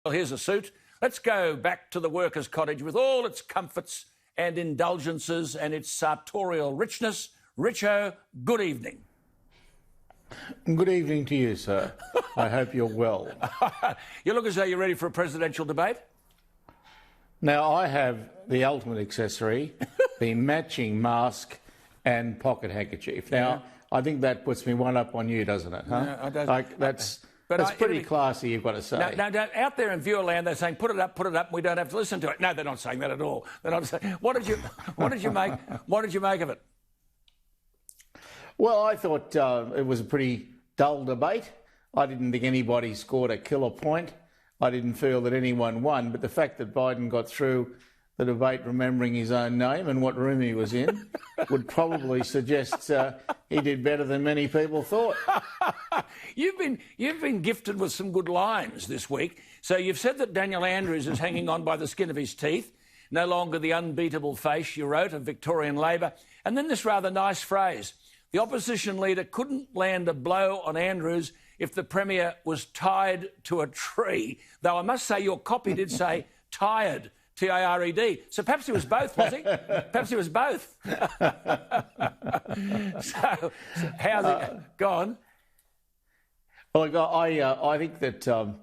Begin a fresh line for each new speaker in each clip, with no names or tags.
Well, here's a suit. Let's go back to the workers' cottage with all its comforts and indulgences and its sartorial richness. Richo, good evening.
Good evening to you, sir. I hope you're well.
You look as though you're ready for a presidential debate.
Now, I have the ultimate accessory, the matching mask and pocket handkerchief. Now, I think that puts me one up on you, doesn't it? Huh?
No, I don't.
Like, that's pretty classy, you've got to say.
No, out there in viewer land, they're saying, put it up, and we don't have to listen to it. No, they're not saying that at all. They're not saying, what did you make of it?
Well, I thought it was a pretty dull debate. I didn't think anybody scored a killer point. I didn't feel that anyone won, but the fact that Biden got through the debate remembering his own name and what room he was in would probably suggest he did better than many people thought.
You've been gifted with some good lines this week. So you've said that Daniel Andrews is hanging on by the skin of his teeth, no longer the unbeatable face you wrote of Victorian Labor. And then this rather nice phrase, the opposition leader couldn't land a blow on Andrews if the Premier was tied to a tree. Though I must say your copy did say tired, T-I-R-E-D. So perhaps he was both, was he? Perhaps he was both. so how's it gone?
Well, I think that,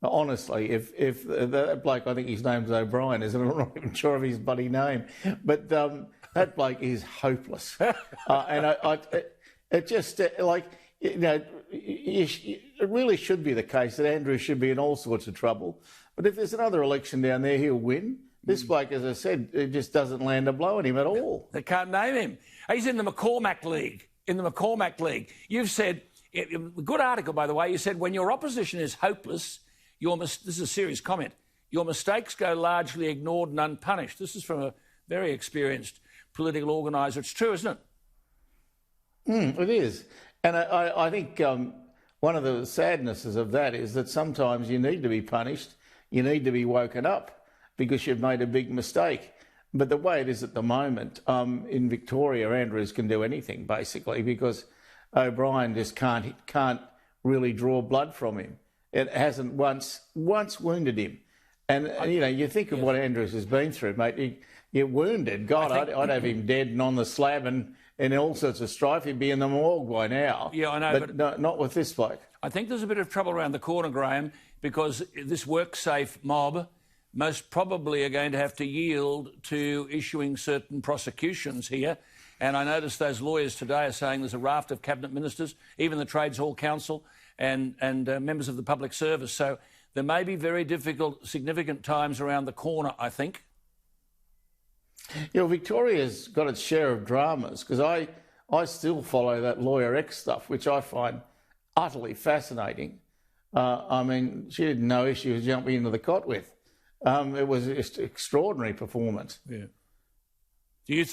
honestly, if that bloke, I think his name's O'Brien, isn't it? I'm not even sure of his bloody name. But that bloke is hopeless. And it just, it really should be the case that Andrews should be in all sorts of trouble. But if there's another election down there, he'll win. This bloke, as I said, it just doesn't land a blow at him at all.
They can't name him. He's in the McCormack League. You've said, good article, by the way, you said when your opposition is hopeless, this is a serious comment, your mistakes go largely ignored and unpunished. This is from a very experienced political organiser. It's true, isn't it?
It is. And I think one of the sadnesses of that is that sometimes you need to be punished, you need to be woken up because you've made a big mistake. But the way it is at the moment, in Victoria, Andrews can do anything, basically, because O'Brien just can't really draw blood from him. It hasn't once wounded him. And you think of what Andrews has been through, mate. You're wounded. God, I'd have him dead and on the slab and in all sorts of strife. He'd be in the morgue by now.
Yeah, I know.
But no, not with this bloke.
I think there's a bit of trouble around the corner, Graham, because this WorkSafe mob most probably are going to have to yield to issuing certain prosecutions here. And I noticed those lawyers today are saying there's a raft of cabinet ministers, even the Trades Hall Council and members of the public service. So there may be very difficult, significant times around the corner, I think.
Victoria's got its share of dramas because I still follow that Lawyer X stuff, which I find utterly fascinating. I mean, she didn't know who she was jumping into the cot with. It was just extraordinary performance.
Yeah. Do you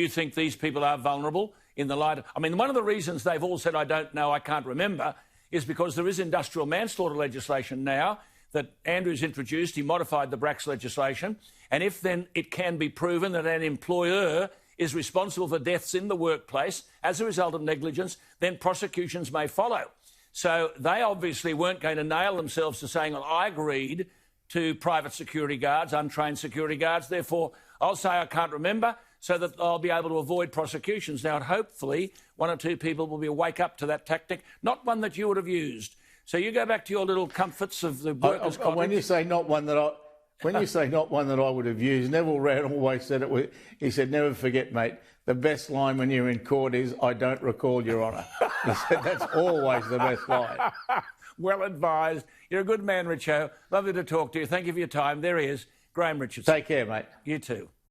think these people are vulnerable in the light of... I mean, one of the reasons they've all said, I don't know, I can't remember, is because there is industrial manslaughter legislation now that Andrews introduced. He modified the Bracks legislation. And if then it can be proven that an employer is responsible for deaths in the workplace as a result of negligence, then prosecutions may follow. So they obviously weren't going to nail themselves to saying, well, I agreed to private security guards, untrained security guards, therefore I'll say I can't remember so that I'll be able to avoid prosecutions. Now, hopefully, one or two people will wake up to that tactic, not one that you would have used. So you go back to your little comforts of the workers' cottage.
When you say not one that I would have used, Neville Wran always said it. He said, never forget, mate, the best line when you're in court is, I don't recall, Your Honour. He said that's always the best line.
Well advised. You're a good man, Richo. Lovely to talk to you. Thank you for your time. There he is, Graham Richardson.
Take care, mate.
You too.